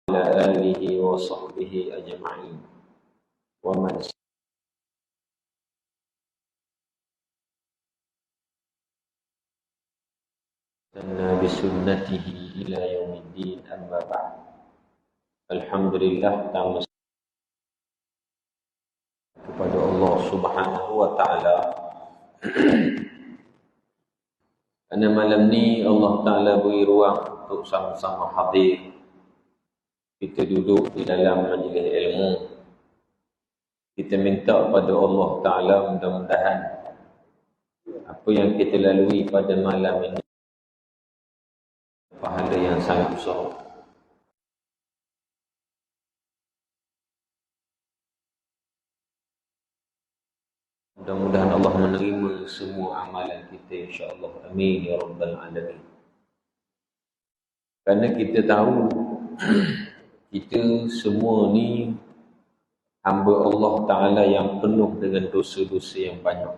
وعلى آله وصحبه أجمعين ومن استنى بسنته إلى يوم الدين أما بعد. Alhamdulillah, kita kepada Allah Subhanahu wa Ta'ala kerana malam ni Allah Ta'ala beri ruang untuk sama-sama hadir. Kita duduk di dalam majlis ilmu. Kita minta kepada Allah Ta'ala mudah-mudahan apa yang kita lalui pada malam ini pahala yang sangat besar. Mudah-mudahan Allah menerima semua amalan kita, insya-Allah. Amin ya rabbal alamin. Kerana kita tahu kita semua ni hamba Allah Ta'ala yang penuh dengan dosa-dosa yang banyak.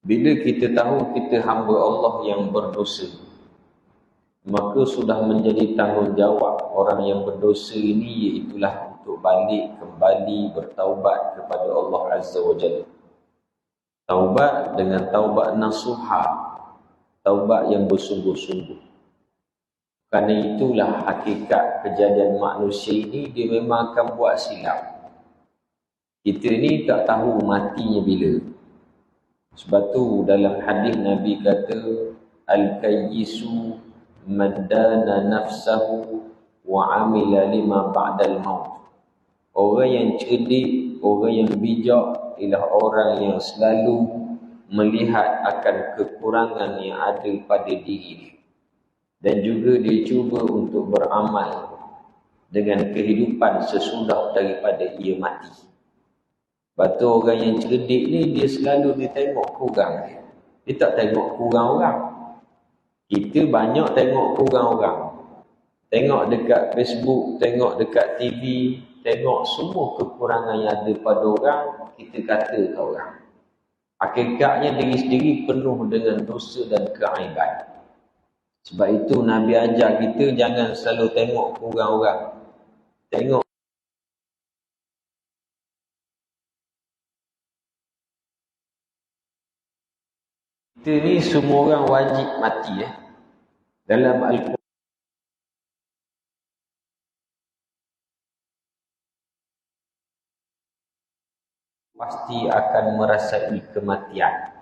Bila kita tahu kita hamba Allah yang berdosa, maka sudah menjadi tanggungjawab orang yang berdosa ini, iaitulah untuk balik kembali bertaubat kepada Allah Azza wa Jalla. Taubat dengan taubat nasuha, taubat yang bersungguh-sungguh. Kerana itulah hakikat kejadian manusia ini, dia memang akan buat silap. Kita ni tak tahu matinya bila. Sebab tu dalam hadis Nabi kata, Al-Kayyisu man dana nafsahu wa amila lima ba'dal maut. Orang yang cerdik, orang yang bijak ialah orang yang selalu melihat akan kekurangan yang ada pada diri, dan juga dia cuba untuk beramal dengan kehidupan sesudah daripada ia mati. Sebab tu orang yang cerdik ni, dia selalu dia tengok kurang dia. Dia tak tengok kurang orang. Kita banyak tengok kurang orang. Tengok dekat Facebook, tengok dekat TV, tengok semua kekurangan yang ada pada orang, kita kata ke orang. Hakikatnya diri sendiri penuh dengan dosa dan keaiban. Sebab itu Nabi ajar kita jangan selalu tengok kurang orang. Tengok kita ni semua orang wajib mati dalam Al-Quran pasti akan merasai kematian.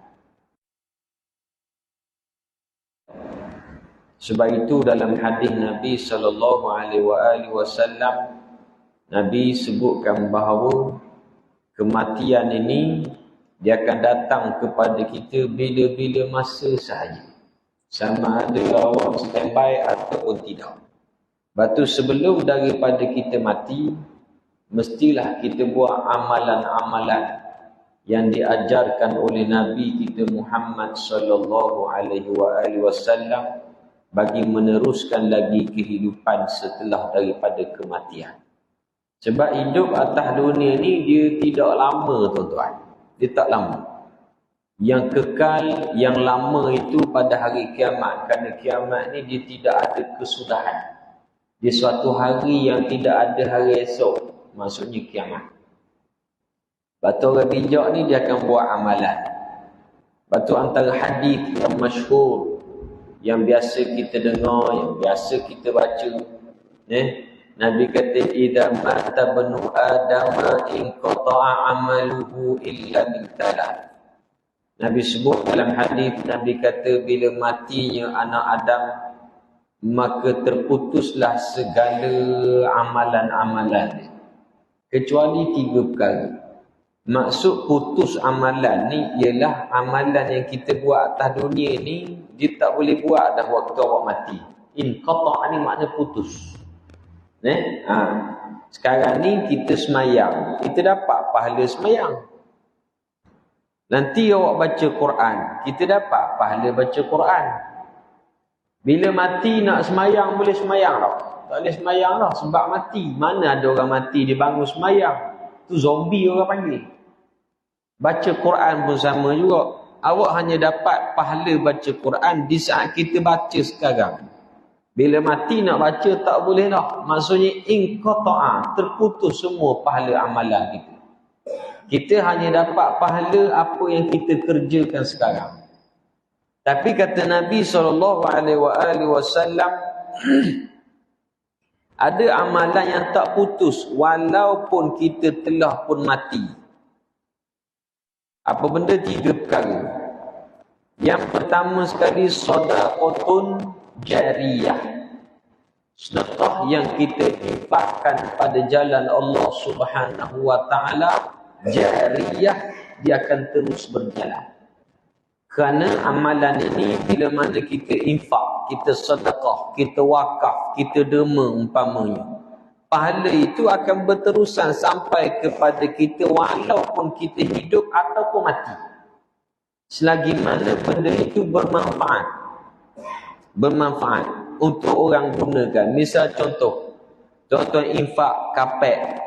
Sebab itu dalam hadis Nabi SAW, Nabi sebutkan bahawa kematian ini dia akan datang kepada kita bila-bila masa sahaja. Sama ada awak standby ataupun tidak. Sebab tu sebelum daripada kita mati, mestilah kita buat amalan-amalan yang diajarkan oleh Nabi kita Muhammad sallallahu alaihi wasallam bagi meneruskan lagi kehidupan setelah daripada kematian. Sebab hidup atas dunia ni dia tidak lama, tuan-tuan. Dia tak lama. Yang kekal, yang lama itu pada hari kiamat. Kerana kiamat ni dia tidak ada kesudahan. Dia suatu hari yang tidak ada hari esok. Maksudnya kiamat. Batu orang bijak ni dia akan buat amalan. Batu antara hadis yang masyhur, yang biasa kita dengar, yang biasa kita baca, Nabi kata, idza mata banu adam inqata'a amaluhu illa min thalath. Nabi sebut dalam hadis, Nabi kata bila matinya anak Adam, maka terputuslah segala amalan-amalan dia, kecuali 3 perkara. Maksud putus amalan ni ialah amalan yang kita buat atas dunia ni, dia tak boleh buat dah waktu awak mati. Inqata' ni makna putus. Sekarang ni kita semayang, kita dapat pahala semayang. Nanti awak baca Quran, kita dapat pahala baca Quran. Bila mati nak semayang, boleh semayang tak? Tak boleh semayang lah sebab mati. Mana ada orang mati dia bangun semayang? Tu zombie orang panggil. Baca Quran pun sama juga. Awak hanya dapat pahala baca Quran di saat kita baca sekarang. Bila mati nak baca tak boleh dah. Maksudnya inqata'a, terputus semua pahala amalan kita. Kita hanya dapat pahala apa yang kita kerjakan sekarang. Tapi kata Nabi SAW, ada amalan yang tak putus walaupun kita telah pun mati. Apa benda? 3 perkara. Yang pertama sekali, sedekahun jariyah. Sedekah yang kita infakkan pada jalan Allah Subhanahu wa taala, jariyah, dia akan terus berjalan. Kerana amalan ini bila mana kita infak, kita sedekah, kita wakaf, kita derma umpamanya, pahala itu akan berterusan sampai kepada kita walaupun kita hidup ataupun mati. Selagi mana benda itu bermanfaat untuk orang gunakan. Misal contoh infak kapek.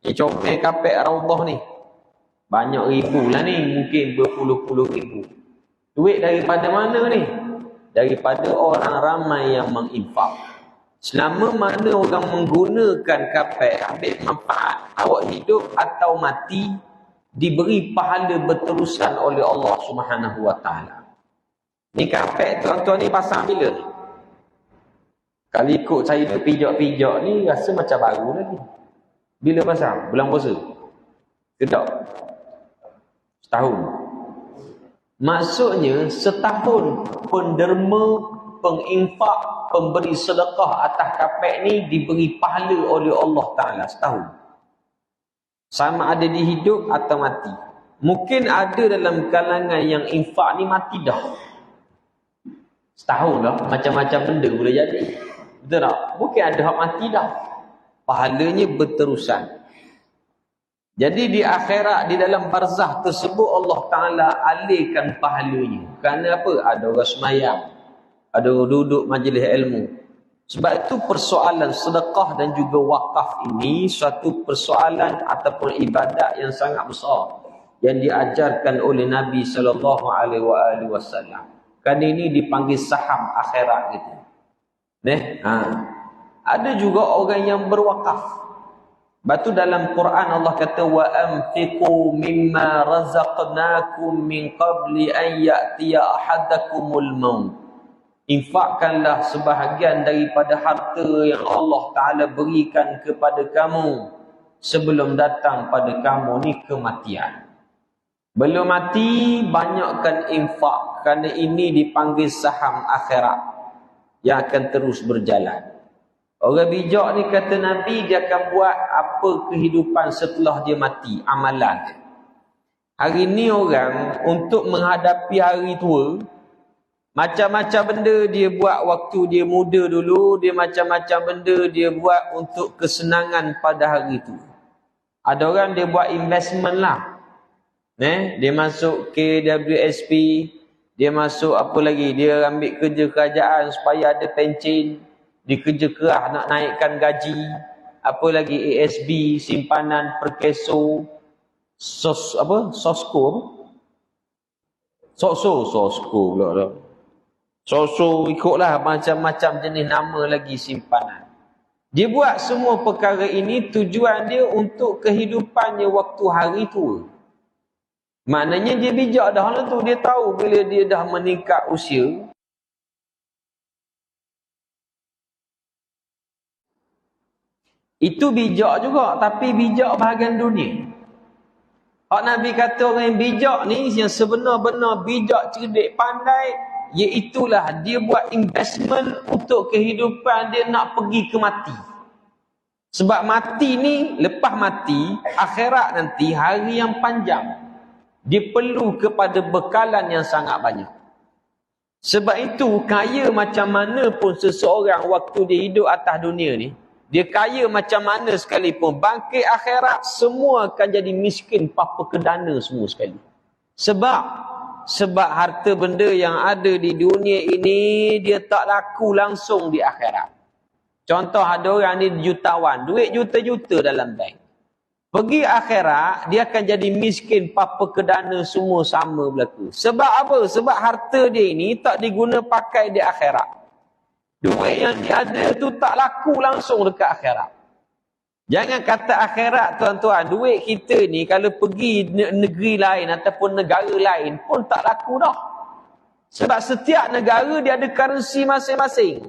Comel kapek Raudhah ni banyak ribu lah ni, mungkin berpuluh-puluh ribu. Duit daripada mana ni? Daripada orang ramai yang menginfak. Selama mana orang menggunakan kapek, ambil manfaat, awak hidup atau mati, diberi pahala berterusan oleh Allah Subhanahu wa taala. Ni kapek tuan-tuan ni pasang bila ni? Kalau ikut saya pijak-pijak ni rasa macam baru lagi. Bila pasang? Bulan puasa? Tidak. Setahun. Maksudnya setahun penderma, penginfak, pemberi sedekah atas kapek ni diberi pahala oleh Allah Ta'ala setahun. Sama ada di hidup atau mati. Mungkin ada dalam kalangan yang infak ni mati dah. Setahun dah, macam-macam benda boleh jadi. Betul tak? Mungkin ada hak mati dah. Pahalanya berterusan. Jadi di akhirat, di dalam barzah tersebut, Allah Ta'ala alihkan pahalanya. Kerana apa? Ada orang semayang, ada orang duduk majlis ilmu. Sebab itu persoalan sedekah dan juga wakaf ini suatu persoalan ataupun ibadat yang sangat besar yang diajarkan oleh Nabi SAW. Kerana ini dipanggil saham akhirat gitu. Ada juga orang yang berwakaf. Batu dalam Quran Allah kata wa anfiqu mimma razaqnakum min qabli an ya'tiya ahadakumul maut. Infakkanlah sebahagian daripada harta yang Allah Ta'ala berikan kepada kamu sebelum datang pada kamu ni kematian. Belum mati, banyakkan infak, kerana ini dipanggil saham akhirat yang akan terus berjalan. Orang bijak ni kata Nabi, dia akan buat apa kehidupan setelah dia mati, amalan. Hari ni orang untuk menghadapi hari tua, macam-macam benda dia buat waktu dia muda dulu, dia macam-macam benda dia buat untuk kesenangan pada hari tu. Ada orang dia buat investment lah. Dia masuk KWSP, dia masuk apa lagi, dia ambil kerja kerajaan supaya ada pencen. Dia kerja keras nak naikkan gaji. Apa lagi, ASB, simpanan perkeso, Sosko pula dah. Soso ikutlah macam-macam jenis nama lagi simpanan. Dia buat semua perkara ini tujuan dia untuk kehidupannya waktu hari tua. Maknanya dia bijak dah lah tu. Dia tahu bila dia dah meningkat usia, itu bijak juga, tapi bijak bahagian dunia. Hak Nabi kata orang yang bijak ni, yang sebenar-benar bijak, cerdik, pandai, iaitulah dia buat investment untuk kehidupan dia nak pergi ke mati. Sebab mati ni, lepas mati, akhirat nanti, hari yang panjang. Dia perlu kepada bekalan yang sangat banyak. Sebab itu, kaya macam mana pun seseorang waktu dia hidup atas dunia ni, dia kaya macam mana sekalipun, bangkit akhirat semua akan jadi miskin, papa kedana semua sekali. Sebab harta benda yang ada di dunia ini, dia tak laku langsung di akhirat. Contoh, ada orang ni jutawan, duit juta-juta dalam bank. Pergi akhirat, dia akan jadi miskin, papa kedana semua sama berlaku. Sebab apa? Sebab harta dia ini tak diguna pakai di akhirat. Duit yang dia ada tu tak laku langsung dekat akhirat. Jangan kata akhirat, tuan-tuan. Duit kita ni kalau pergi negeri lain ataupun negara lain pun tak laku dah. Sebab setiap negara dia ada currency masing-masing.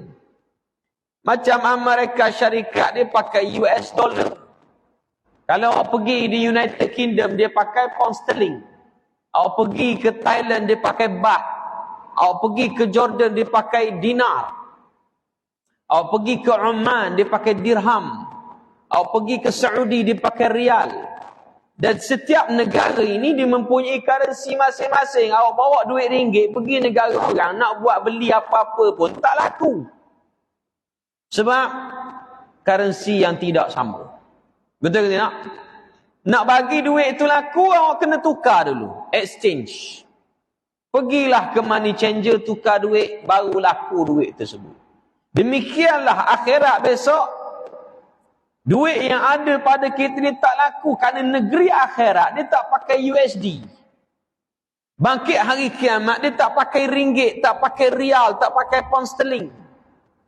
Macam Amerika Syarikat dia pakai US dollar. Kalau awak pergi di United Kingdom dia pakai pound sterling. Awak pergi ke Thailand dia pakai baht. Awak pergi ke Jordan dia pakai dinar. Awak pergi ke Oman dia pakai dirham. Awak pergi ke Saudi dia pakai rial. Dan setiap negara ini dia mempunyai currency masing-masing. Awak bawa duit ringgit pergi negara orang nak buat beli apa-apa pun tak laku. Sebab currency yang tidak sama. Betul ke tak? Nak bagi duit itu laku, awak kena tukar dulu. Exchange. Pergilah ke money changer, tukar duit, baru laku duit tersebut. Demikianlah akhirat besok. Duit yang ada pada kita ni tak laku kerana negeri akhirat dia tak pakai USD. Bangkit hari kiamat dia tak pakai ringgit, tak pakai rial, tak pakai pound sterling.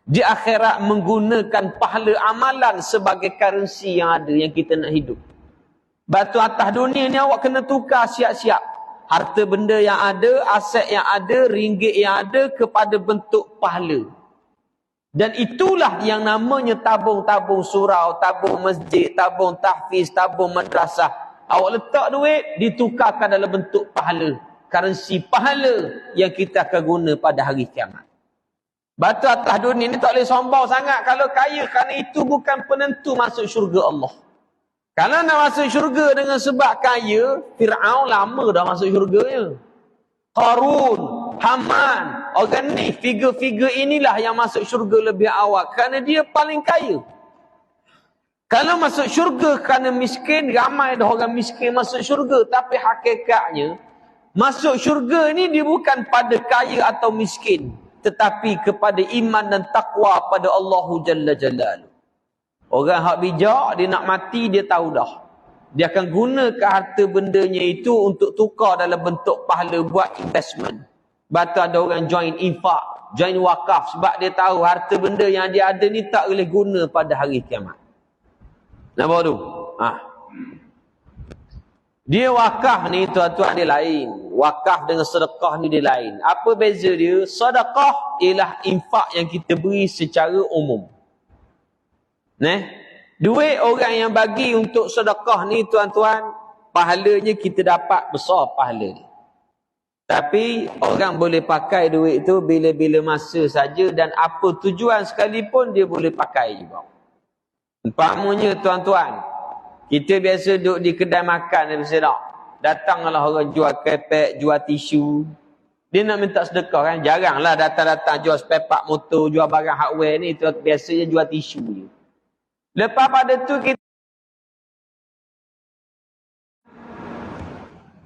Di akhirat menggunakan pahala amalan sebagai currency yang ada yang kita nak hidup. Batu atas dunia ni awak kena tukar siap-siap. Harta benda yang ada, aset yang ada, ringgit yang ada kepada bentuk pahala. Dan itulah yang namanya tabung-tabung surau, tabung masjid, tabung tahfiz, tabung madrasah. Awak letak duit, ditukarkan dalam bentuk pahala. Currency pahala yang kita akan guna pada hari kiamat. Batu atas dunia ni tak boleh sombong sangat kalau kaya, kerana itu bukan penentu masuk syurga Allah. Kalau nak masuk syurga dengan sebab kaya, Fir'aun lama dah masuk syurganya. Qarun, Haman, orang ni, figure-figure inilah yang masuk syurga lebih awal kerana dia paling kaya. Kalau masuk syurga kerana miskin, ramai dah orang miskin masuk syurga. Tapi hakikatnya, masuk syurga ni dia bukan pada kaya atau miskin, tetapi kepada iman dan taqwa pada Allahu Jalla Jalaluh. Orang hak bijak, dia nak mati, dia tahu dah. Dia akan gunakan harta bendanya itu untuk tukar dalam bentuk pahala buat investment. Batu ada orang join infak, join wakaf sebab dia tahu harta benda yang dia ada ni tak boleh guna pada hari kiamat. Nampak tu? Dia wakaf ni tuan-tuan dia lain. Wakaf dengan sedekah ni dia lain. Apa beza dia? Sedekah ialah infak yang kita beri secara umum. Duit orang yang bagi untuk sedekah ni tuan-tuan, pahalanya kita dapat besar pahala ni. Tapi orang boleh pakai duit itu bila-bila masa saja dan apa tujuan sekalipun dia boleh pakai juga. Umpamanya tuan-tuan, kita biasa duduk di kedai makan ni biasa tak? Datanglah orang jual kepek, jual tisu. Dia nak minta sedekah kan? Jaranglah datang-datang jual spare part motor, jual barang hardware ni, biasanya jual tisu je. Lepas pada tu kita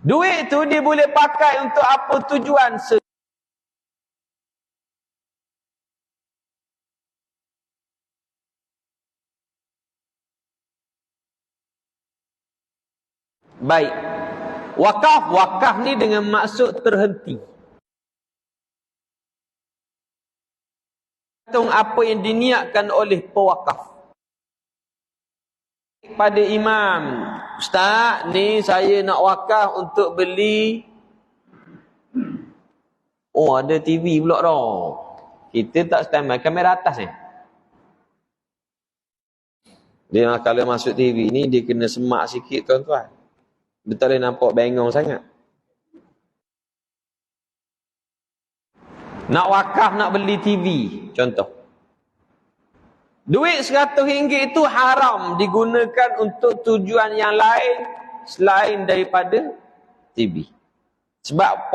duit tu dia boleh pakai untuk apa tujuan baik. Wakaf ni dengan maksud terhenti. Apa yang diniatkan oleh pewakaf. Pada imam, Ustaz, ni saya nak wakaf untuk beli. Oh, ada TV pula dah. Kita tak standby kamera atas ni. Dia kalau masuk TV ni dia kena semak sikit tuan-tuan. Dia tak boleh nampak bengong sangat. Nak wakaf, nak beli TV, contoh. Duit RM100 itu haram digunakan untuk tujuan yang lain selain daripada TV. Sebab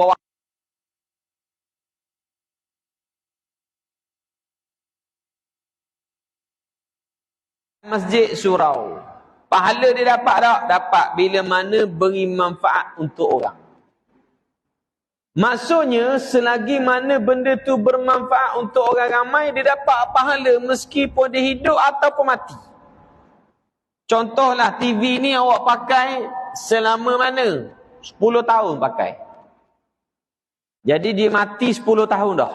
masjid surau, pahala dia dapat tak? Dapat bila mana beri manfaat untuk orang. Maksudnya, selagi mana benda tu bermanfaat untuk orang ramai, dia dapat pahala meskipun dia hidup ataupun mati. Contohlah, TV ni awak pakai selama mana? 10 tahun pakai. Jadi dia mati 10 tahun dah.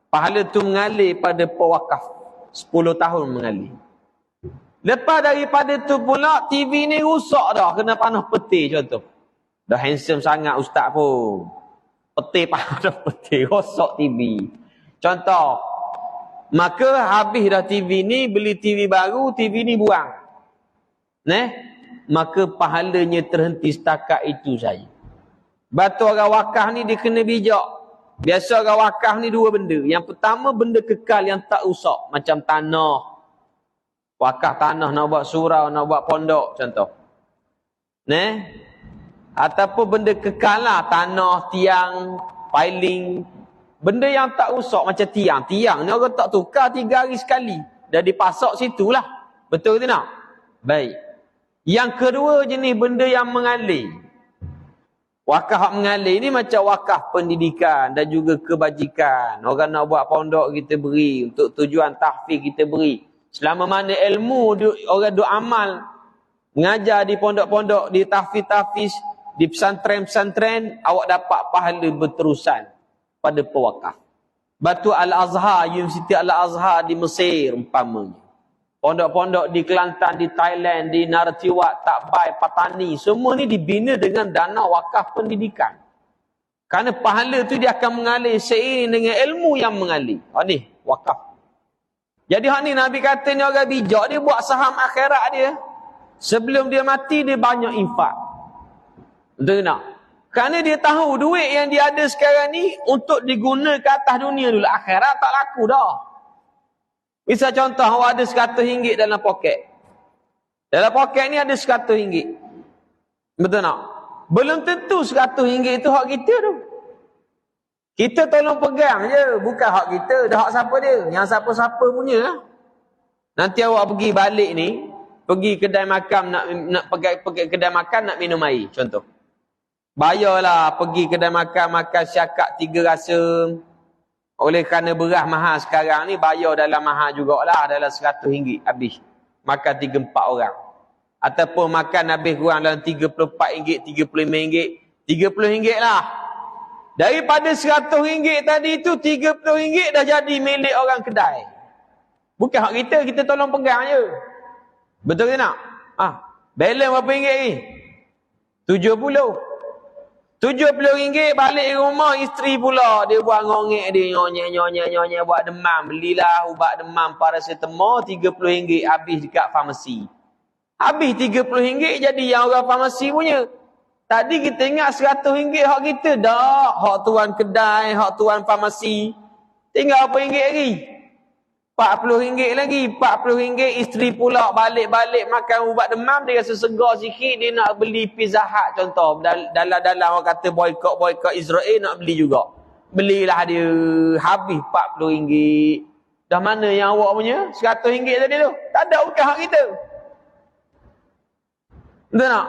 Pahala tu mengalir pada pewakaf. 10 tahun mengalir. Lepas daripada tu pula, TV ni rusak dah. Kena panah peti contoh. Dah handsome sangat ustaz pun. Peti panah peti. Rosak TV. Contoh. Maka habis dah TV ni, beli TV baru, TV ni buang. Maka pahalanya terhenti setakat itu saja. Batu orang wakaf ni dia kena bijak. Biasa orang wakaf ni dua benda. Yang pertama benda kekal yang tak rusak. Macam tanah. Wakaf tanah nak buat surau, nak buat pondok contoh. Ataupun benda kekal lah. Tanah, tiang, piling. Benda yang tak rusak macam tiang. Tiang ni orang tak tukar 3 hari sekali. Dah dipasak situlah. Betul ke tak? Baik. Yang kedua jenis benda yang mengalir. Wakaf mengalir ni macam wakaf pendidikan dan juga kebajikan. Orang nak buat pondok kita beri. Untuk tujuan tahfiz kita beri. Selama mana ilmu orang duk amal. Mengajar di pondok-pondok, di tahfiz-tahfiz, di pesantren-pesantren, awak dapat pahala berterusan pada pewakaf. Batu Al-Azhar, Universiti Al-Azhar di Mesir umpamanya. Pondok-pondok di Kelantan, di Thailand, di Narathiwat, Takbai, Patani, semua ni dibina dengan dana wakaf pendidikan. Kerana pahala tu dia akan mengalir seiring dengan ilmu yang mengalir. Ni wakaf. Jadi hak ni Nabi kata ni orang bijak, dia buat saham akhirat dia. Sebelum dia mati dia banyak infak. Betul tak? Kerana dia tahu duit yang dia ada sekarang ni untuk digunakan ke atas dunia dulu. Akhirat tak laku dah. Misal contoh, awak ada RM100 dalam poket. Dalam poket ni ada RM100. Betul tak? Belum tentu RM100 itu hak kita tu. Kita tolong pegang je. Bukan hak kita. Dah hak siapa dia? Yang siapa-siapa punya lah. Nanti awak pergi balik ni. Pergi kedai makan nak pergi kedai makan nak minum air. Contoh. Bayarlah pergi kedai makan syakak 3 rasa. Oleh kerana beras mahal sekarang ni, bayar dalam mahal jugalah. Dalam RM100 habis. Makan 3-4 orang. Ataupun makan habis kurang dalam RM34, RM35. RM30 lah. Daripada RM100 tadi tu, RM30 dah jadi milik orang kedai. Bukan hak kita, kita tolong pegang je. Betul ke tak? Balance berapa ringgit ni? RM70. RM70 balik rumah, isteri pula dia buat ngongek dia, nyonyek buat demam. Belilah ubat demam paracetamol RM30 habis dekat farmasi. Habis RM30 jadi yang orang farmasi punya. Tadi kita ingat RM100 hak kita. Dah, hak tuan kedai, hak tuan farmasi. Tinggal berapa ringgit lagi? RM40 lagi. RM40 isteri pula balik-balik makan ubat demam. Dia rasa segar sikit. Dia nak beli Pizza Hut contoh. Dalam orang kata boykot Israel nak beli juga. Belilah dia. Habis RM40. Dah mana yang awak punya? RM100 tadi tu. Tak ada, bukan hak kita. Betul tak?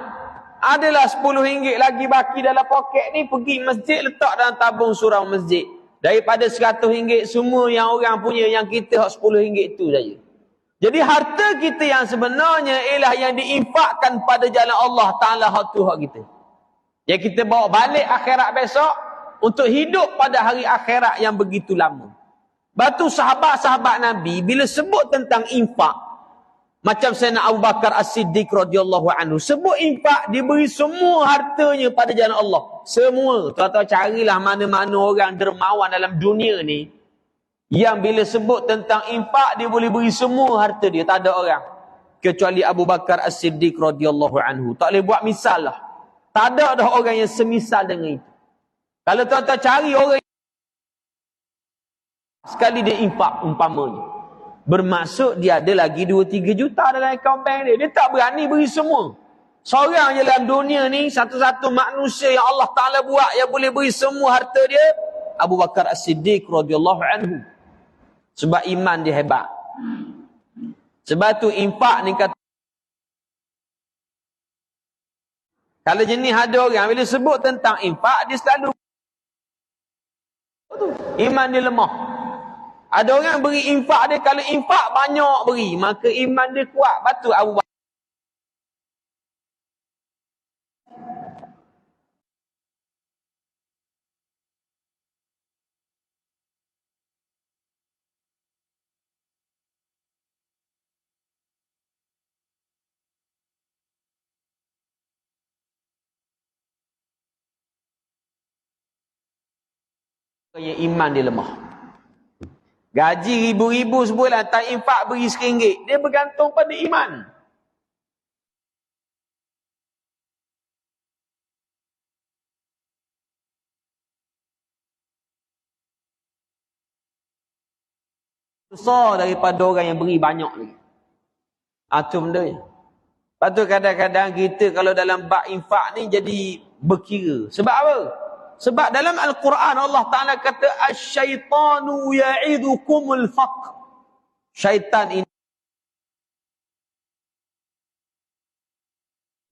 Adalah RM10 lagi baki dalam poket ni. Pergi masjid, letak dalam tabung surau masjid. Daripada RM100 semua yang orang punya, yang kita hak RM10 itu saja. Jadi harta kita yang sebenarnya ialah yang diinfakkan pada jalan Allah Ta'ala, hak tu hak kita. Yang kita bawa balik akhirat besok untuk hidup pada hari akhirat yang begitu lama. Batu sahabat-sahabat Nabi bila sebut tentang infak, macam Sayyidina Abu Bakar As-Siddiq radhiyallahu anhu, sebut infak, diberi semua hartanya pada jalan Allah. Semua. Tuan-tuan carilah mana-mana orang dermawan dalam dunia ni yang bila sebut tentang infak, dia boleh beri semua harta dia. Tak ada orang. Kecuali Abu Bakar As-Siddiq radhiyallahu anhu. Tak boleh buat misal lah. Tak ada dah orang yang semisal dengan itu. Kalau tuan-tuan cari orang sekali dia infak umpamanya, bermaksud dia ada lagi 2-3 juta dalam akaun bank dia. Dia tak berani beri semua. Seorang je dalam dunia ni, satu-satu manusia yang Allah Ta'ala buat yang boleh beri semua harta dia, Abu Bakar As-Siddiq radhiyallahu anhu. Sebab iman dia hebat. Sebab tu infak ni kata, kalau jenis ada orang bila sebut tentang infak, dia selalu iman dia lemah. Ada orang beri infak dia, kalau infak banyak beri, maka iman dia kuat. Batu Abu Bakar Yang iman dia lemah. Gaji ribu-ribu sebulan, tak infak beri RM1. Dia bergantung pada iman. Besar daripada orang yang beri banyak lagi. Itu benda ni. Lepas tu kadang-kadang kita kalau dalam bab infak ni jadi berkira. Sebab apa? Sebab dalam Al-Quran Allah Ta'ala kata asyaitanu ya'idukumul faqr. Syaitan ini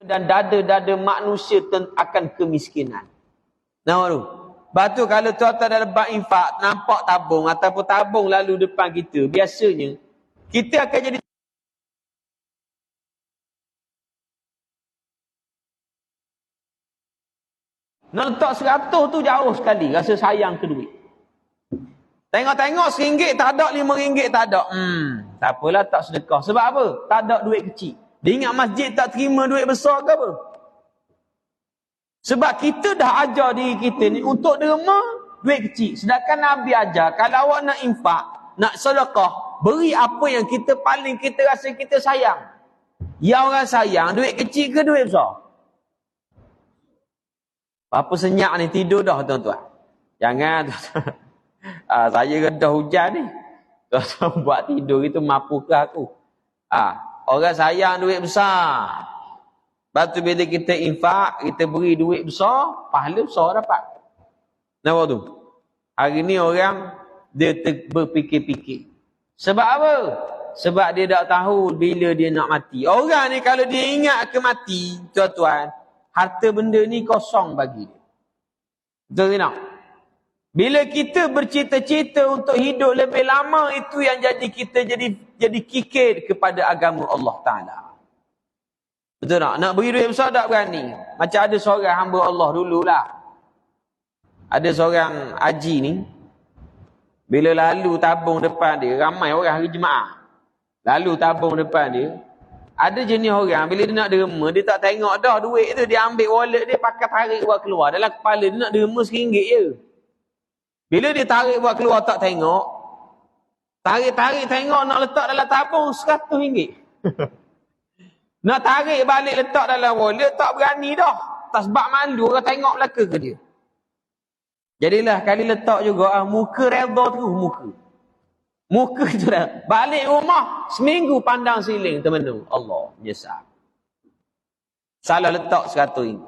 dan dada-dada manusia akan kemiskinan. Nampak tu? Lepas tu kalau tuan-tuan dalam bab infak nampak tabung ataupun tabung lalu depan kita, biasanya kita akan jadi nak letak 100 tu jauh sekali. Rasa sayang ke duit. Tengok-tengok RM1 tak ada, RM5 tak ada. Tak apalah tak sedekah. Sebab apa? Tak ada duit kecil. Dia ingat masjid tak terima duit besar ke apa? Sebab kita dah ajar diri kita ni untuk derma duit kecil. Sedangkan Nabi ajar, kalau awak nak infak, nak sedekah, beri apa yang kita paling kita rasa kita sayang. Yang orang sayang, duit kecil ke duit besar? Apa senyap ni, tidur dah tuan-tuan. Jangan tuan-tuan. Saya redah hujan ni. Tuan-tuan buat tidur itu mampukah aku? Orang sayang duit besar. Lepas tu bila kita infak, kita beri duit besar, pahala besar dapat. Nampak tu? Hari ni orang dia berfikir-fikir. Sebab apa? Sebab dia tak tahu bila dia nak mati. Orang ni kalau dia ingat ke mati, tuan-tuan, harta benda ni kosong bagi dia. Betul tak? Bila kita bercita-cita untuk hidup lebih lama, itu yang jadi kita jadi kikir kepada agama Allah Ta'ala. Betul tak? Nak beri duit besar tak berani. Macam ada seorang hamba Allah dululah. Ada seorang haji ni, bila lalu tabung depan dia, ramai orang hari Jumaat. Lalu tabung depan dia, ada jenis orang, bila dia nak derma, dia tak tengok dah duit tu. Dia ambil wallet dia, pakai tarik buat keluar. Dalam kepala dia nak derma RM1 je. Bila dia tarik buat keluar tak tengok, tarik-tarik tengok nak letak dalam tabung RM100. Nak tarik balik letak dalam wallet, tak berani dah. Tak sebab malu, orang tengok belaka ke dia. Jadilah kali letak juga, muka redha terus muka. Muka tu dah. Balik rumah, seminggu pandang siling teman-teman. Allah, menyesal. Salah letak RM100.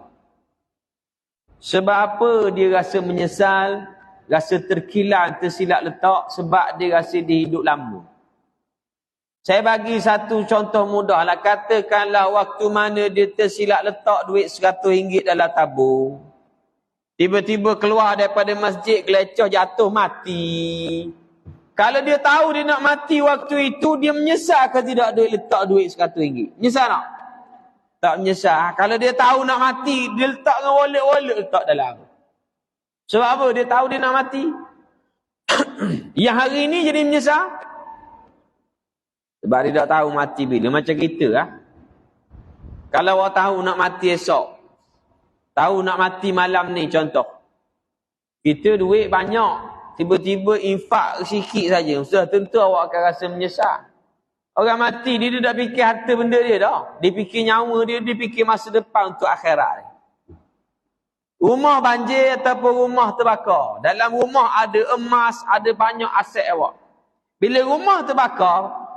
Sebab apa dia rasa menyesal, rasa terkilan, tersilap letak? Sebab dia rasa dia hidup lama. Saya bagi satu contoh mudah lah. Katakanlah waktu mana dia tersilap letak duit RM100 dalam tabung. Tiba-tiba keluar daripada masjid, kelecah jatuh mati. Kalau dia tahu dia nak mati waktu itu, dia menyesal ke tidak duit letak duit RM100? Menyesal tak? Tak menyesal. Kalau dia tahu nak mati, dia letak dengan wallet-wallet letak dalam. Sebab apa? Dia tahu dia nak mati. Yang hari ini jadi menyesal. Sebab dia tak tahu mati bila. Macam kita lah. Kalau awak tahu nak mati esok, tahu nak mati malam ni contoh. Kita duit banyak. Tiba-tiba infak sikit saja, sudah tentu awak akan rasa menyesal. Orang mati, dia dah fikir harta benda dia dah. Dia fikir nyawa dia, dia fikir masa depan untuk akhirat. Rumah banjir ataupun rumah terbakar. Dalam rumah ada emas, ada banyak aset awak. Bila rumah terbakar,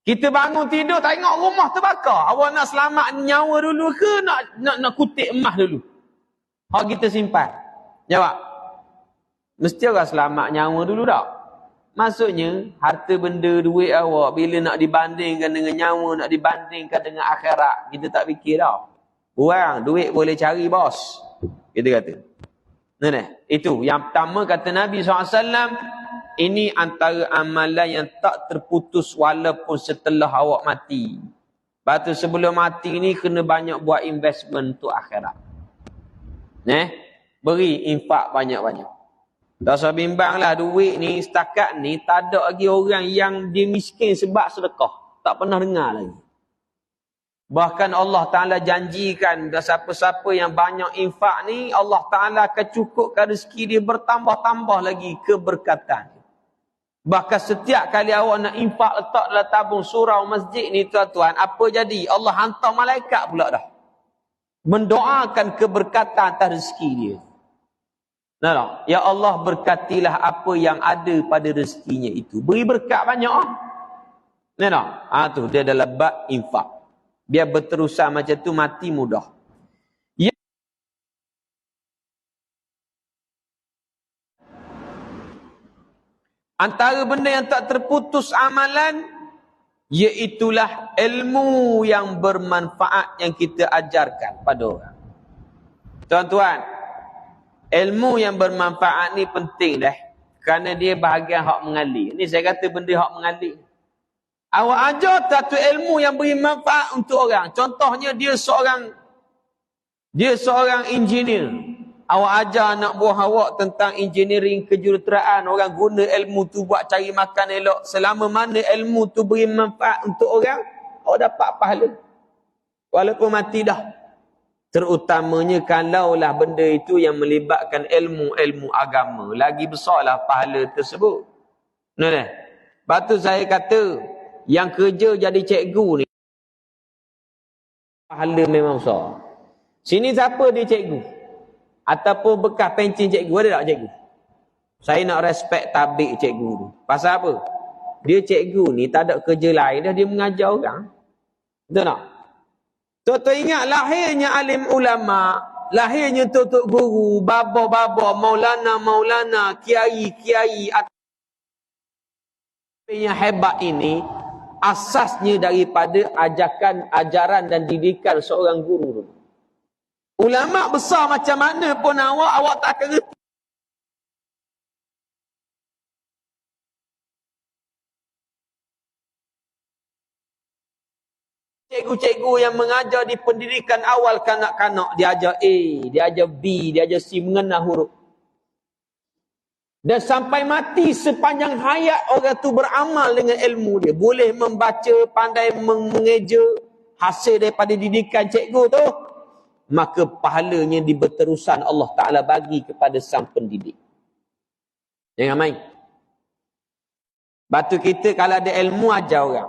kita bangun tidur tengok rumah terbakar. Awak nak selamat nyawa dulu ke nak kutip emas dulu? Hak kita simpan. Jawab. Mesti orang selamat nyawa dulu tak? Maksudnya, harta benda duit awak, bila nak dibandingkan dengan nyawa, nak dibandingkan dengan akhirat, kita tak fikir dah. Orang, duit boleh cari bos. Kita kata. Nah, itu. Yang pertama kata Nabi SAW, ini antara amalan yang tak terputus walaupun setelah awak mati. Lepas tu sebelum mati ni, kena banyak buat investment untuk akhirat. Beri infak banyak-banyak. Tak usah bimbanglah duit ni, setakat ni tak ada lagi orang yang dia miskin sebab sedekah. Tak pernah dengar lagi. Bahkan Allah Ta'ala janjikan siapa-siapa yang banyak infak ni, Allah Ta'ala akan cukupkan rezeki dia bertambah-tambah lagi keberkatan. Bahkan setiap kali awak nak infak letak dalam tabung surau masjid ni tuan-tuan, apa jadi? Allah hantar malaikat pula dah. Mendoakan keberkatan atas rezeki dia. Nah, tak? Ya Allah berkatilah apa yang ada pada rezekinya itu. Beri berkat banyak. Nah, tak? Tu dia dalam bab infak. Biar berterusan macam tu mati mudah. Antara benda yang tak terputus amalan, iaitulah ilmu yang bermanfaat yang kita ajarkan pada orang. Tuan-tuan, ilmu yang bermanfaat ni penting dah. Kerana dia bahagian hak mengalir. Ni saya kata benda hak mengalir. Awak ajar satu ilmu yang beri manfaat untuk orang. Contohnya dia seorang engineer. Awak ajar anak buah awak tentang engineering kejuruteraan. Orang guna ilmu tu buat cari makan elok. Selama mana ilmu tu beri manfaat untuk orang, awak dapat pahala. Walaupun mati dah. Terutamanya kalaulah benda itu yang melibatkan ilmu-ilmu agama. Lagi besarlah pahala tersebut. Nah, lepas tu saya kata, yang kerja jadi cikgu ni, pahala memang besar. Sini siapa dia cikgu? Ataupun bekas pencen cikgu, ada tak cikgu? Saya nak respect tabik cikgu tu. Pasal apa? Dia cikgu ni tak ada kerja lain dah, dia mengajar orang. Betul tak? Tuan-tuan ingat lahirnya alim ulama, lahirnya tok-tok guru, baba-baba, maulana, kiai-kiai yang hebat ini, asasnya daripada ajaran dan didikan seorang guru. Ulama besar macam mana pun awak tak akan reti. Cikgu-cikgu yang mengajar di pendidikan awal kanak-kanak, dia ajar A, dia ajar B, dia ajar C, mengenal huruf. Dan sampai mati sepanjang hayat orang tu beramal dengan ilmu dia. Boleh membaca, pandai mengeja, hasil daripada didikan cikgu tu. Maka pahalanya di berterusan Allah Ta'ala bagi kepada sang pendidik. Jangan main. Batu kita kalau ada ilmu, ajar orang.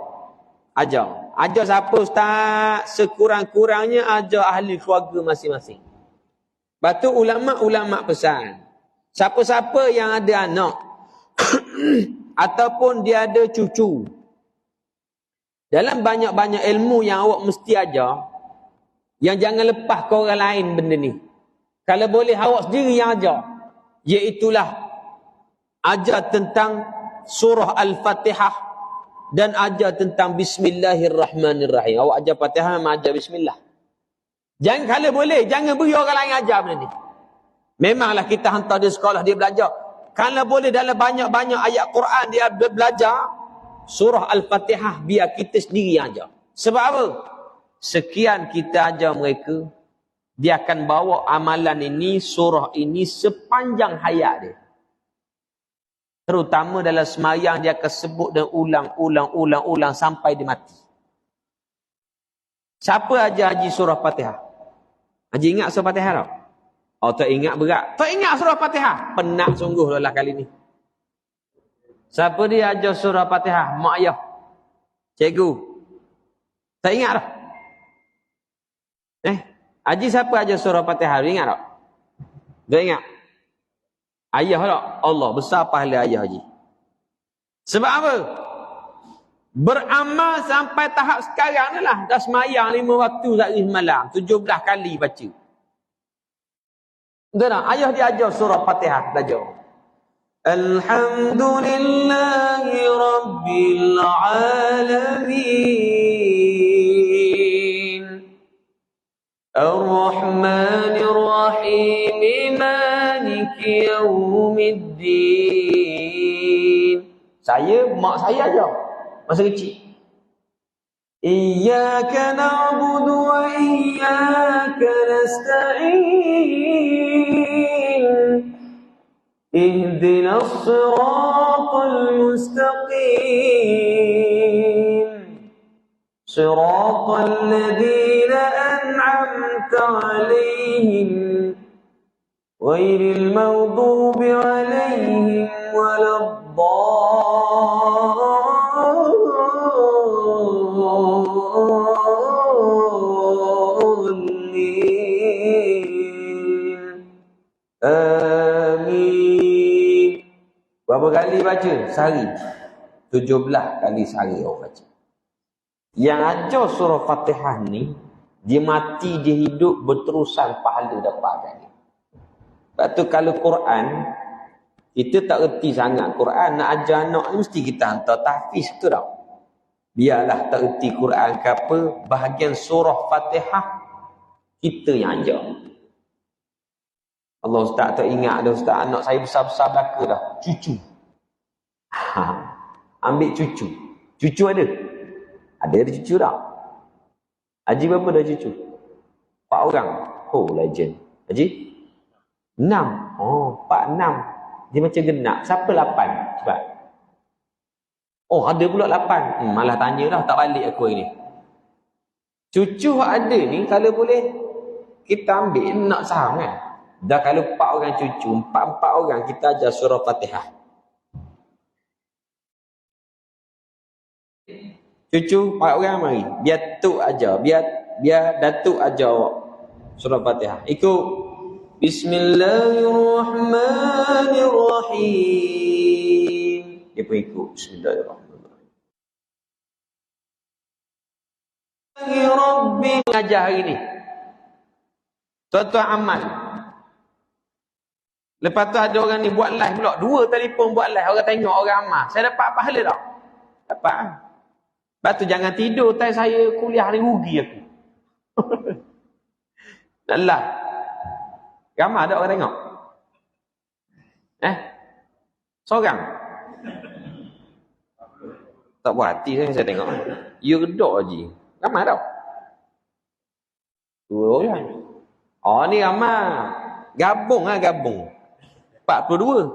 Ajar. Ajar siapa ustaz? Sekurang-kurangnya ajar ahli keluarga masing-masing. Batu ulama' pesan. Siapa-siapa yang ada anak ataupun dia ada cucu, dalam banyak-banyak ilmu yang awak mesti ajar, yang jangan lepas ke orang lain benda ni. Kalau boleh awak sendiri yang ajar. Iaitulah ajar tentang surah Al-Fatihah dan ajar tentang Bismillahirrahmanirrahim. Awak ajar Fatihah, ajar Bismillah. Jangan, kalau boleh, jangan beri orang lain ajar benda ni. Memanglah kita hantar dia sekolah, dia belajar. Kalau boleh dalam banyak-banyak ayat Quran dia belajar surah Al-Fatihah, biar kita sendiri yang ajar. Sebab apa? Sekian kita ajar mereka, dia akan bawa amalan ini, surah ini sepanjang hayat dia. Terutama dalam semayang dia akan sebut dan ulang sampai dia mati. Siapa ajar haji surah Fatihah? Haji ingat surah Fatihah tak? Oh, tak ingat berat. Tak ingat surah Fatihah? Penat sungguh lah kali ni. Siapa dia ajar surah Fatihah? Mak ayah. Cikgu. Tak ingat tak? Haji siapa ajar surah Fatihah? Ingat tak? Tak ingat? Ayah tak? Allah, besar pahala ayah haji. Sebab apa? Beramal sampai tahap sekarang ni lah. Dah semayang 5 waktu sehari semalam. 17 kali baca. Betul tak? Ayah dia ajar surah Fatihah. Belajar. Alhamdulillahi Rabbil Alamin. Ar-Rahmanir Rahim. Maliki Yawmiddin. Mak saya ajar. Masa kecil. Iyyaka na'budu wa iyyaka nasta'in. Ihdinas siratal mustaqim. Siratal ladzina an'amta 'alaihim ghairil maghdubi 'alaihim waladdallin. Amin. Berapa kali baca sehari? 17 kali sehari orang baca. Yang ajar surah Fatihah ni, dia mati, dia hidup, berterusan pahala dapatkan dia. Sebab tu kalau Quran, kita tak erti sangat Quran, nak ajar anak ni mesti kita hantar tahfiz tu tau. Biarlah tak erti Quran ke apa, bahagian surah Fatihah, kita yang ajar. Allah Ustaz tak ingat dah Ustaz, anak saya besar-besar belaka dah. Cucu. Ambil cucu. Cucu ada? Ada cucu tak? Haji berapa dah cucu? 4 orang. Oh, legend. Haji? 6. Oh, 4, 6. Dia macam genap. Siapa 8? Cepat. Oh, ada pula 8. Malah tanyalah, tak balik aku ini. Cucu ada ni, kalau boleh, kita ambil, nak saham kan? Dah kalau 4 orang cucu, 4 orang kita ajar surah Fatihah. Cucu 4 orang mari. Biar tok ajar, biar datuk ajar awak surah Fatihah. Ikut. Bismillahirrahmanirrahim. Dia pun ikut. Bismillahirrahmanirrahim. Rabbi mengajar hari ni. Tuan-tuan amal. Lepas tu ada orang ni buat live pula. 2 telefon buat live. Orang tengok orang amal. Saya dapat pahala tak? Dapat. Lepas tu jangan tidur. Tai saya kuliah hari rugi aku. Alah. Ramai ada orang tengok? Seorang? Tak buat hati saya tengok. Ya redok je. Ramai tak? 2 orang. Oh ni ramai. Gabung lah gabung. 42.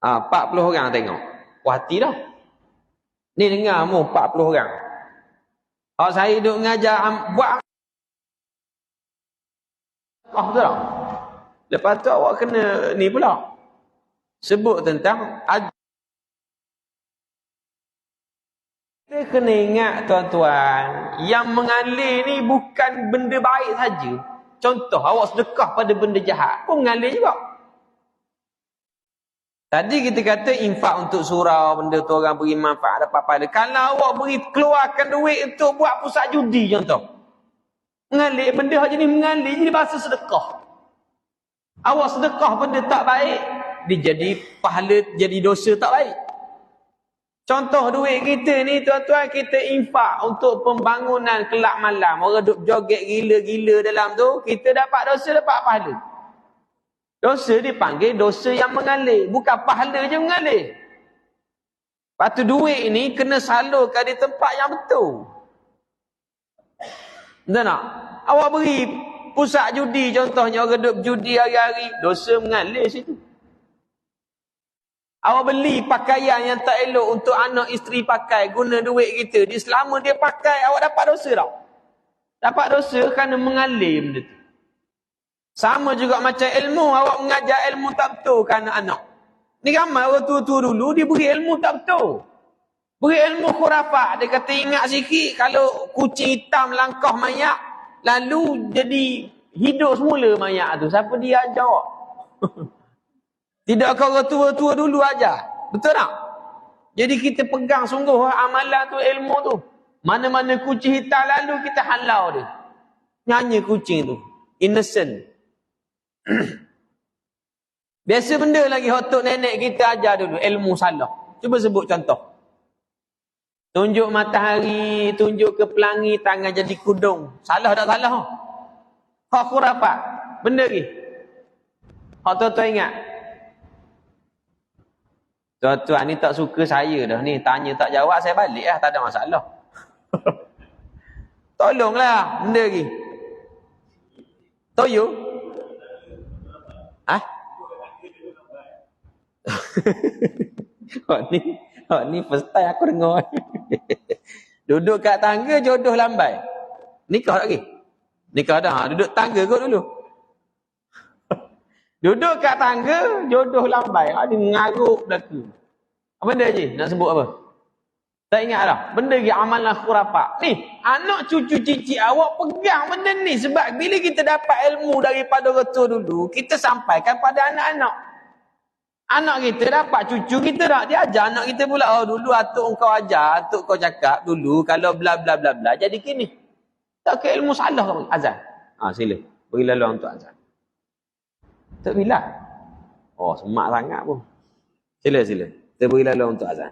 40 orang tengok. Puas hati dah. Ni dengar mu 40 orang. Saya duduk mengajar buat. Betul tak? Lepas tu awak kena ni pula. Sebut tentang kita kena ingat tuan-tuan, yang mengalir ni bukan benda baik saja. Contoh awak sedekah pada benda jahat pun mengalir juga. Tadi kita kata infak untuk surau, benda tu orang beri manfaat, dapat pahala. Kalau awak beri, keluarkan duit untuk buat pusat judi contoh. Mengalir, benda macam ni mengalir, jadi bahasa sedekah. Awak sedekah benda tak baik, dia jadi pahala, jadi dosa tak baik. Contoh duit kita ni tuan-tuan, kita infak untuk pembangunan kelab malam. Orang duk joget gila-gila dalam tu, kita dapat dosa, dapat pahala. Dosa dipanggil dosa yang mengalir. Bukan pahala je mengalir. Lepas tu duit ni kena salurkan di tempat yang betul. Betul tak? Awak beri pusat judi contohnya, orang duduk judi hari-hari, dosa mengalir situ. Awak beli pakaian yang tak elok untuk anak isteri pakai, guna duit kita, dia selama dia pakai, awak dapat dosa tak? Dapat dosa kerana mengalir benda tu. Sama juga macam ilmu, awak mengajar ilmu tak betul ke anak-anak. Ni ramai orang tua-tua dulu, dia beri ilmu tak betul. Beri ilmu khurafat. Dia kata ingat sikit, kalau kucing hitam langkah mayat, lalu jadi hidup semula mayat tu. Siapa dia ajar awak? Tidak kau orang tua-tua dulu ajar. Betul tak? Jadi kita pegang sungguh amalan tu, ilmu tu. Mana-mana kucing hitam lalu, kita halau dia. Nyanyi kucing tu. Innocent. Biasa benda lagi hotok nenek kita ajar dulu, ilmu salah. Cuba sebut contoh. Tunjuk matahari, tunjuk ke pelangi, tangan jadi kudung. Salah tak salah? Hak khurafat. Benda ni. Hak tuan-tuan ingat. Tuan-tuan ni tak suka saya dah ni. Tanya tak jawab, saya balik lah. Tak ada masalah. Tolonglah benda ni. Toyo. Hak ni first time aku dengar. Duduk kat tangga jodoh lambai. Nikah lagi. Nikah dah. Duduk tangga kot dulu. Duduk kat tangga jodoh lambai. Ada ngaruk belaka. Apa benda je? Nak sebut apa? Tak ingat dah. Benda ke amalan khurafat. Ni, anak cucu cici awak pegang benda ni. Sebab bila kita dapat ilmu daripada Rasul dulu, kita sampaikan pada anak-anak. Anak kita dapat, cucu kita tak. Dia ajar anak kita pula. Oh, dulu atuk kau ajar, atuk kau cakap dulu, kalau bla bla bla bla, jadi kini. Tak ke ilmu salah kau. Azan. Sila. Beri laluan untuk azan. Tak bila. Oh, semak sangat pun. Sila. Kita beri laluan untuk azan.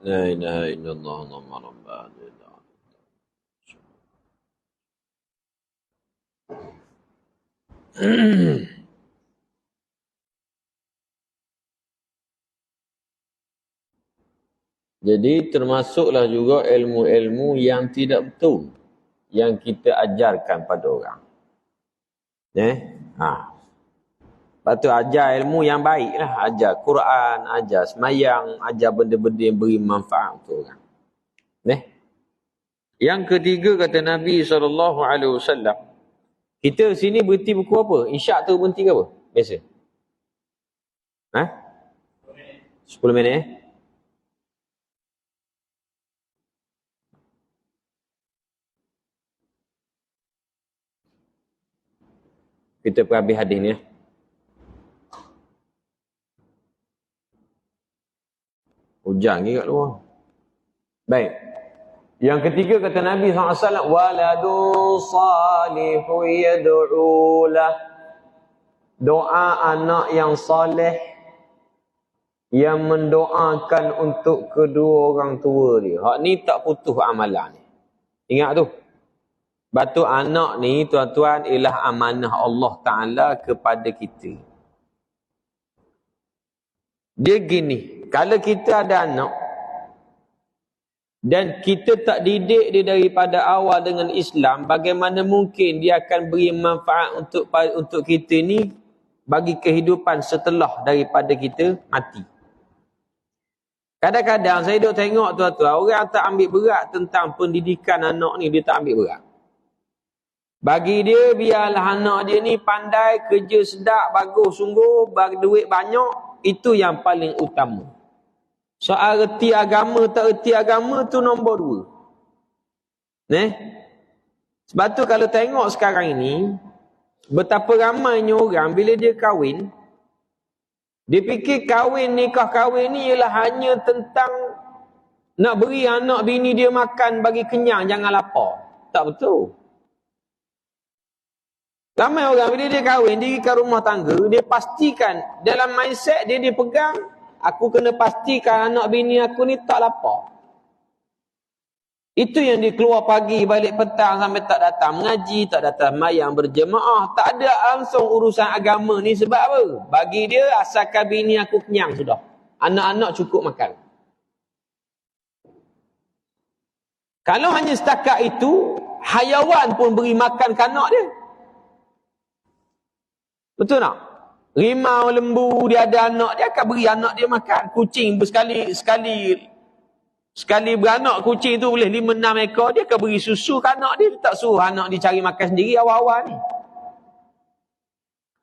La ilaha illallah Muhammadur Rasulullah. Jadi termasuklah juga ilmu-ilmu yang tidak betul yang kita ajarkan pada orang. Lepas tu ajar ilmu yang baik lah. Ajar Quran, ajar semayang, ajar benda-benda yang beri manfaat untuk orang. Yang ketiga kata Nabi SAW, kita sini berhenti pukul apa? Isyak tu berhenti ke apa? Biasa. 10 minit Kita perhabis hadis ni. Hujan lagi kat luar. Baik. Yang ketiga kata Nabi SAW, waladun salihu yad'ulah. Doa anak yang soleh yang mendoakan untuk kedua orang tua dia. Hak ni tak putus amalan ni. Ingat tu. Batu anak ni tuan-tuan ialah amanah Allah Ta'ala kepada kita. Dia gini, kalau kita ada anak dan kita tak didik dia daripada awal dengan Islam, bagaimana mungkin dia akan beri manfaat untuk kita ni bagi kehidupan setelah daripada kita mati. Kadang-kadang saya duk tengok tuan-tuan, orang tak ambil berat tentang pendidikan anak ni, dia tak ambil berat. Bagi dia, biarlah anak dia ni pandai, kerja sedap, bagus sungguh, bagi duit banyak, itu yang paling utama. Soal erti agama, tak erti agama, tu nombor 2. Sebab tu kalau tengok sekarang ini, betapa ramainya orang bila dia kahwin, dia fikir nikah kahwin ni ialah hanya tentang nak beri anak bini dia makan bagi kenyang, jangan lapar. Tak betul. Ramai orang bila dia kahwin, dia ke rumah tangga, dia pastikan dalam mindset dia pegang, aku kena pastikan anak bini aku ni tak lapar. Itu yang dia keluar pagi, balik petang sampai tak datang mengaji, tak datang mayang berjemaah, tak ada langsung urusan agama ni. Sebab apa? Bagi dia, asalkan bini aku kenyang sudah. Anak-anak cukup makan. Kalau hanya setakat itu, hayawan pun beri makan ke anak dia. Betul tak? Rimau, lembu, dia ada anak, dia akan beri anak dia makan. Kucing sekali beranak, kucing tu boleh 5-6 ekor, dia akan beri susu ke anak dia. Dia tak suruh anak dia cari makan sendiri awal-awal ni.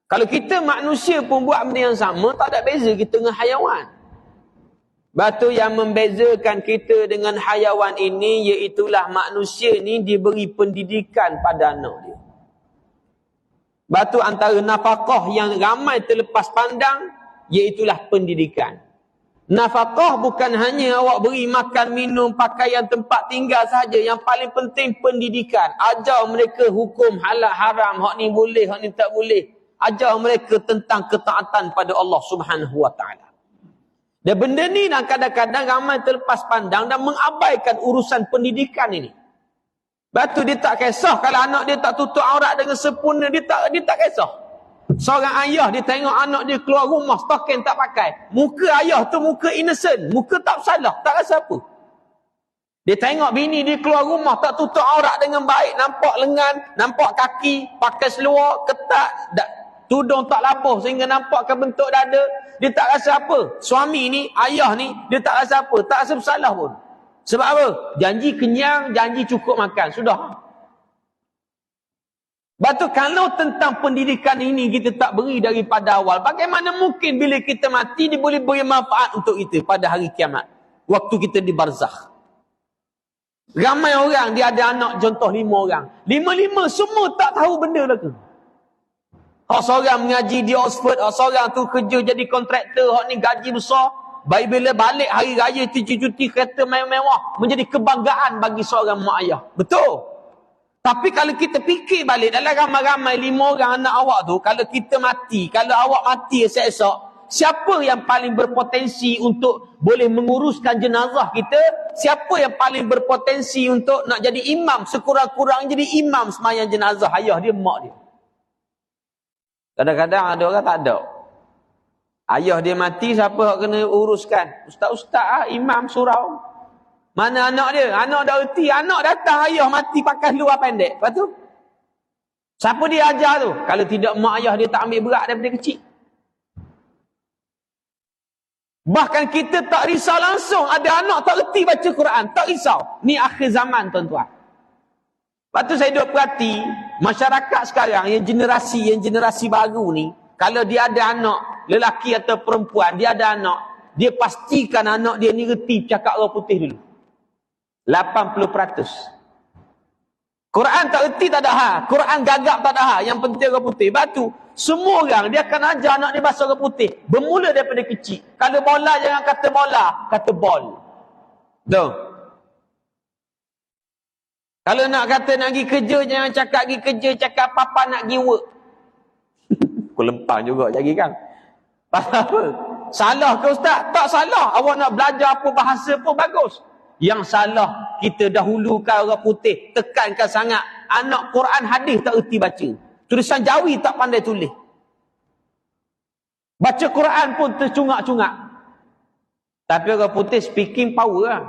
Kalau kita manusia pun buat benda yang sama, tak ada beza kita dengan hayawan. Batu yang membezakan kita dengan hayawan ini, iaitulah manusia ni diberi pendidikan pada anak dia. Batu antara nafkah yang ramai terlepas pandang, iaitulah pendidikan. Nafkah bukan hanya awak beri makan, minum, pakaian, tempat tinggal sahaja. Yang paling penting pendidikan. Ajar mereka hukum halal haram, hak ni boleh, hak ni tak boleh. Ajar mereka tentang ketaatan pada Allah Subhanahu Wa Taala. Dan benda ni kadang-kadang ramai terlepas pandang dan mengabaikan urusan pendidikan ini. Batu dia tak kisah kalau anak dia tak tutup aurat dengan sempurna, dia tak kisah. Seorang ayah dia tengok anak dia keluar rumah stokin tak pakai. Muka ayah tu muka innocent, muka tak salah, tak rasa apa. Dia tengok bini dia keluar rumah tak tutup aurat dengan baik, nampak lengan, nampak kaki, pakai seluar ketat, tudung tak labuh sehingga nampakkan bentuk dada, dia tak rasa apa. Suami ni, ayah ni, dia tak rasa apa, tak rasa bersalah pun. Sebab apa? Janji kenyang, janji cukup makan. Sudah. Batu kalau tentang pendidikan ini kita tak beri daripada awal, bagaimana mungkin bila kita mati dia boleh beri manfaat untuk kita pada hari kiamat? Waktu kita di barzakh. Ramai orang dia ada anak, contoh 5 orang. 5-5 semua tak tahu benda lah ke? Hak seorang mengaji di Oxford, hak seorang tu kerja jadi kontraktor, hak ni gaji besar. Baik bila balik hari raya cuti kereta mewah-mewah menjadi kebanggaan bagi seorang mak ayah. Betul. Tapi kalau kita fikir balik dalam ramai-ramai 5 orang anak awak tu, kalau kita mati, kalau awak mati esok-esok, siapa yang paling berpotensi untuk boleh menguruskan jenazah kita? Siapa yang paling berpotensi untuk nak jadi imam, sekurang-kurang jadi imam sembahyang jenazah ayah dia, mak dia? Kadang-kadang ada orang tak ada. Ayah dia mati, siapa yang kena uruskan? Ustaz-ustaz imam surau. Mana anak dia? Anak dah erti, anak datang ayah mati pakai luar pendek. Lepas tu, siapa dia ajar tu? Kalau tidak mak ayah dia tak ambil berat daripada kecil. Bahkan kita tak risau langsung ada anak tak erti baca Quran. Tak risau. Ni akhir zaman tuan-tuan. Lepas tu saya duk perhati, masyarakat sekarang yang generasi baru ni, kalau dia ada anak, lelaki atau perempuan, dia ada anak, dia pastikan anak dia ni reti cakap orang putih dulu. 80%. Quran tak reti tak ada hal. Quran gagap tak ada hal. Yang penting orang putih. Lepas tu, semua orang dia akan ajar anak dia bahasa orang putih. Bermula daripada kecil. Kalau bola jangan kata bola, kata ball. Betul? Kalau nak kata nak pergi kerja, jangan cakap pergi kerja, cakap papa nak pergi work. Aku lempang juga jadi kan. Pasal apa? Salah ke ustaz? Tak salah. Awak nak belajar apa bahasa pun bagus. Yang salah, kita dahulukan orang putih. Tekankan sangat. Anak Quran hadis tak erti baca. Tulisan Jawi tak pandai tulis. Baca Quran pun tercungak-cungak. Tapi orang putih speaking power lah.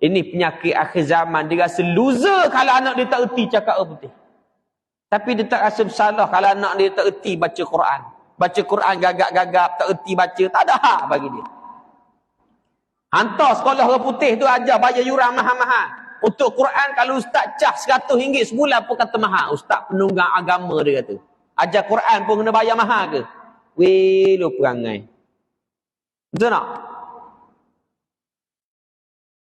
Ini penyakit akhir zaman. Dia rasa loser kalau anak dia tak erti cakap orang putih. Tapi dia tak rasa bersalah kalau anak dia tak erti baca Quran. Baca Quran gagap-gagap, tak erti baca. Tak ada hak bagi dia. Hantar sekolah orang putih tu ajar bayar yuran mahal-mahal. Untuk Quran kalau ustaz cah RM100 sebulan pun kata mahal. Ustaz penunggang agama dia kata. Ajar Quran pun kena bayar mahal ke? Weh, lu perangai. Betul tak?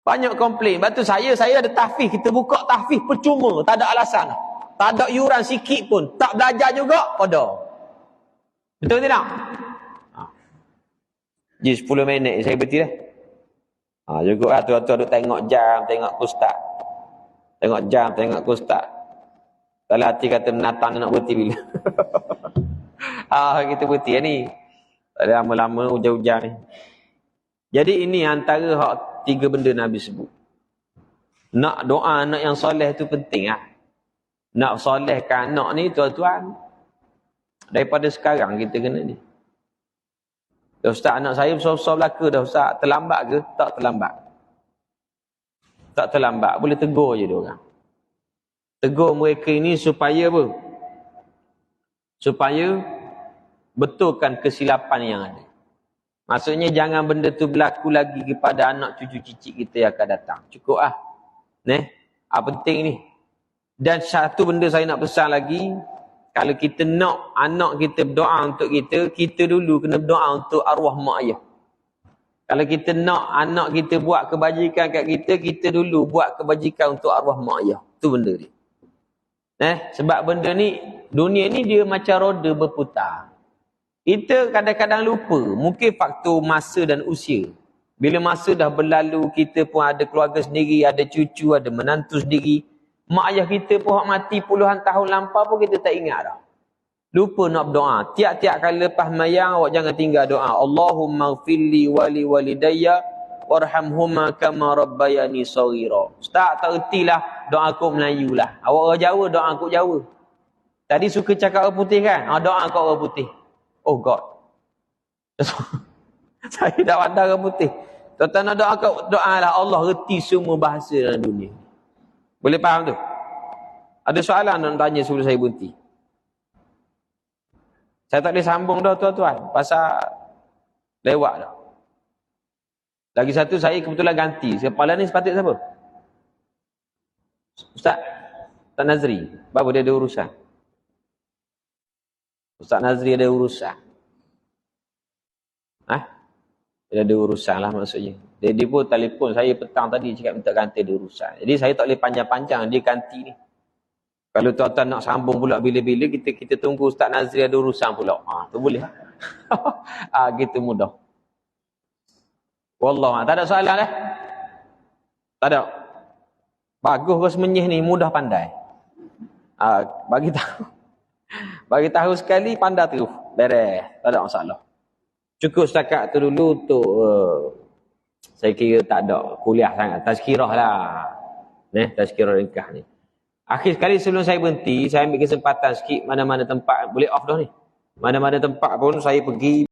Banyak komplain. Lepas tu saya ada tahfiz. Kita buka tahfiz percuma. Tak ada alasan. Tak ada yuran sikit pun. Tak belajar juga, pada. Betul tidak? Jadi 10 minit saya berhenti dah. Juga lah tu-tu tengok jam, tengok ustaz. Tengok jam, tengok ustaz. Dalam hati kata menatang nak berhenti bila. Kita berhenti ni. Lama-lama hujan-hujan ni. Jadi ini antara hak 3 benda Nabi sebut. Nak doa anak yang soleh tu penting lah. Nak solehkan anak ni tuan-tuan. Daripada sekarang kita kena ni. Ustaz, anak saya besar-besar belaka dah ustaz. Terlambat ke? Tak terlambat. Tak terlambat. Boleh tegur je dia orang. Tegur mereka ini supaya apa? Supaya betulkan kesilapan yang ada. Maksudnya jangan benda tu berlaku lagi kepada anak cucu cicit kita yang akan datang. Cukup lah. Penting ni. Dan satu benda saya nak pesan lagi. Kalau kita nak anak kita berdoa untuk kita, kita dulu kena berdoa untuk arwah mak ayah. Kalau kita nak anak kita buat kebajikan kat kita, kita dulu buat kebajikan untuk arwah mak ayah. Itu benda ni. Sebab benda ni, dunia ni dia macam roda berputar. Kita kadang-kadang lupa. Mungkin faktor masa dan usia. Bila masa dah berlalu, kita pun ada keluarga sendiri, ada cucu, ada menantu sendiri. Mak ayah kita pun mati puluhan tahun lampau pun kita tak ingat dah. Lupa nak berdoa. Tiap-tiap kali lepas mayang, awak jangan tinggal doa. Allahumma ghfirli wali walidayya warhamhuma kama rabbayani saghira. Ustaz tak ertilah doa aku Melayu lah. Awak orang Jawa, doa aku Jawa. Tadi suka cakap orang putih kan? Doa aku orang putih. Oh God. Saya tak pandang orang putih. Tuan-tuan nak doa lah Allah reti semua bahasa dalam dunia. Boleh faham tu? Ada soalan nak tanya sebelum saya berhenti? Saya tak boleh sambung dah tuan-tuan. Pasal lewat dah. Lagi satu saya kebetulan ganti. Kepala ni sepatutnya siapa? Ustaz Nazri. Bapak dia ada urusan. Ustaz Nazri ada urusan. Dia ada urusan lah maksudnya. Dia pun telefon saya petang tadi cakap minta ganti ada urusan. Jadi saya tak boleh panjang-panjang dia ganti ni. Kalau tuan-tuan nak sambung pula bila-bila kita tunggu Ustaz Nazri ada urusan pula. Tu boleh. Gitu mudah. Wallah, tak ada soalan Tak ada. Bagus kau semenyih ni mudah pandai. Bagi tahu sekali pandai terus. Beres. Tak ada masalah. Cukup setakat tu dulu untuk saya kira tak ada kuliah sangat. Tazkirah lah. Tazkirah ringkas ni. Akhir sekali sebelum saya berhenti, saya ambil kesempatan sikit mana-mana tempat. Boleh off dah ni. Mana-mana tempat pun saya pergi